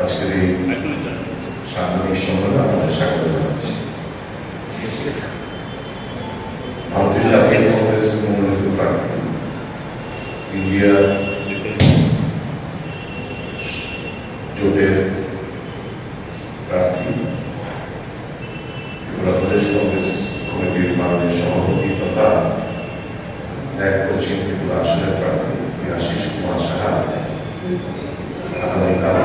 আজকের এই সাংবাদিক সম্মেলনে আমাদের স্বাগত জানাচ্ছি। ভারতীয় জাতীয় কংগ্রেস মনোনীত প্রার্থী ইন্ডিয়া জোটের প্রার্থী ত্রিপুরা প্রদেশ কংগ্রেস কমিটির মাননীয় সভাপতি তথা এক পশ্চিম ত্রিপুরা আসনের প্রার্থী আশিস কুমার সাহা আগামীকাল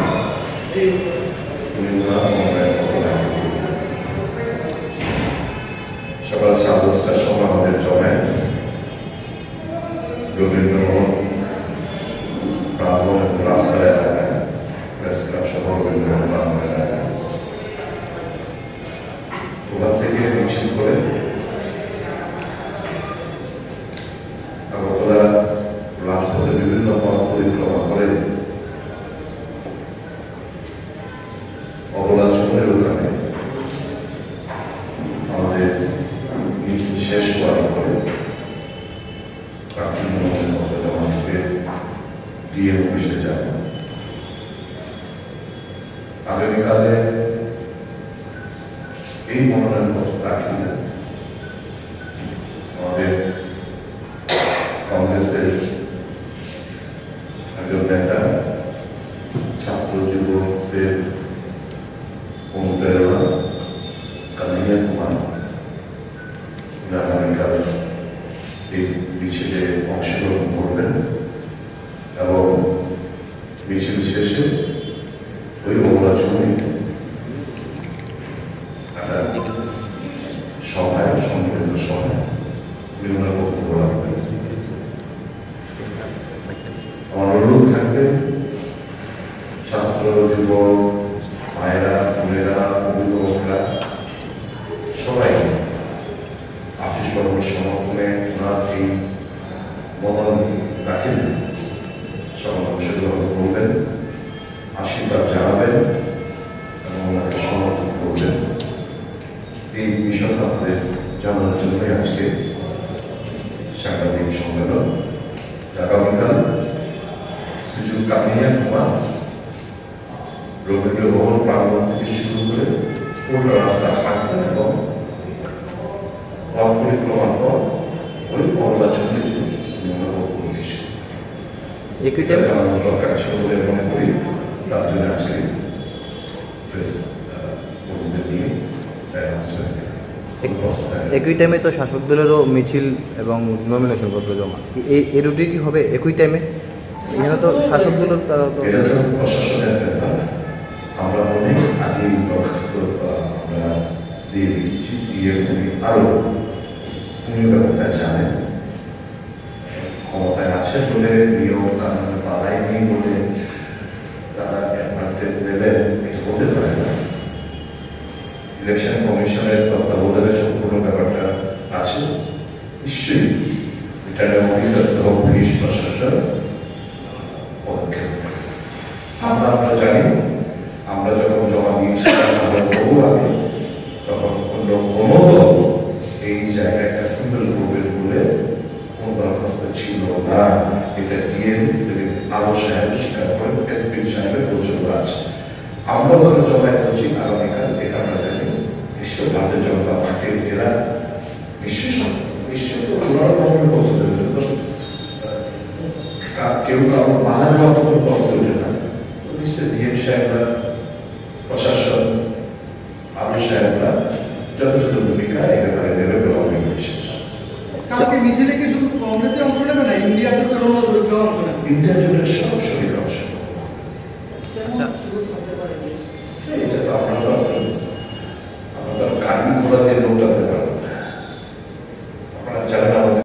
সকাল 10:30টার সময় আমাদের জমায় রবীন্দ্রভবন প্রাঙ্গণ এবং রাস্তার এলাকায় প্রেস ক্লাব সহ রবীন্দ্রভবন প্রাঙ্গণ এলাকায় ওখান থেকে মিছিল করে আগরতলা রাজপথে বিভিন্ন পথ পরিক্রমা করে অবলাচনের ওখানে আমাদের মিছিল শেষ হওয়ার পরে প্রার্থী মনোনয়ন পত্র জমা দিতে ডিএম অফিসে যাব। আগামীকালে এই মনোনয়ন পত্র দাখিলে আমাদের কংগ্রেসের একজন নেতা ছাত্র যুবকদের অনুপ্রেরণা কানাইয়া কুমার আগামীকাল এই মিছিলে অংশগ্রহণ করবেন এবং মিছিল শেষে ওই অবলাচনী একটা সভায় সম্মিলিত সভায় বিভিন্ন বক্তব্য রাখবেন। আমার অনুরোধ থাকবে ছাত্র যুবক মায়েরা বোনেরা অভিভাবকরা সবাই আশিস বাবুর সমর্থনে ওনার এই মনোনয়ন দাখিল সবাই অংশগ্রহণ করবেন, আশীর্বাদ জানাবেন এবং ওনাকে সমর্থন করবেন। এই বিষয়টা আপনাদের জানানোর জন্যই আজকে সাংবাদিক সম্মেলন। আগামীকাল শ্রীযুক্ত কানাইয়া কুমার রবীন্দ্রভবন প্রাঙ্গণ থেকে শুরু করে পুরো রাস্তা হাঁটবেন এবং পথ পরিক্রমার পর ওই অবলাচনে জানানোর দরকার ছিল বলে মনে করি। তার জন্য আজকে প্রেস নিয়ে একই টাইমে তো শাসক দলেরও মিছিল এবং নমিনেশন পত্র জমা, এই রুটি কি হবে একই টাইমে? এখানে তো শাসক দলের তারা তো প্রশাসনের ব্যাপার। আমরা অনেক আগেই দরখাস্ত আমরা দিয়ে দিচ্ছি, দিয়ে আরো উনি ব্যাপারটা জানেন, ক্ষমতায় আছে বলে নিয়ম কানুন পাড়াই নেই বলে তারা অ্যাডভান্টেজ নেবেন এটা বলতে পারে না। ইলেকশন কমিশনের তত্ত্বাবধানে সম্পূর্ণ ব্যাপারটা আছে, নিশ্চয়ই রিটার্নিং অফিসার সহ পুলিশ প্রশাসন পদক্ষেপ আমরা জানি। আমরা যখন জমা দিয়েছিলাম বহু আগে, তখন অন্য কোনো দল এই জায়গায় অ্যাসেম্বল করবে বলে কোন দরখাস্ত ছিল না। এটা ডিএম আরো সাহেব স্বীকার করেন, এসপি সাহেবের পর্যন্ত আছে। আমরা ধরো জমা করছি আগামীকাল, এটা আমরা জানি। নিশ্চয় ভারতীয় জনতা পার্টির এরা নিশ্চয় তো ওনারা কখনো বলতে দেবে কেউ কারো বাধা দেওয়া তো কোনো কষ্ট ওঠে না। নিশ্চয় ডিএম সাহেবরা, প্রশাসন, আবু সাহেবরা যথেষ্ট ভূমিকা এই ব্যাপারে নেবে বলে আমি বিশ্বাস। মিছিলে কি শুধু কংগ্রেসের অংশ নেবে না, ইন্ডিয়া জোটের অন্য শরীররা অংশ নেবে? ইন্ডিয়া জোটের সব শরীর অংশ। এটা তো আমরা তো গাড়ি ঘোড়া দিয়ে লোকটা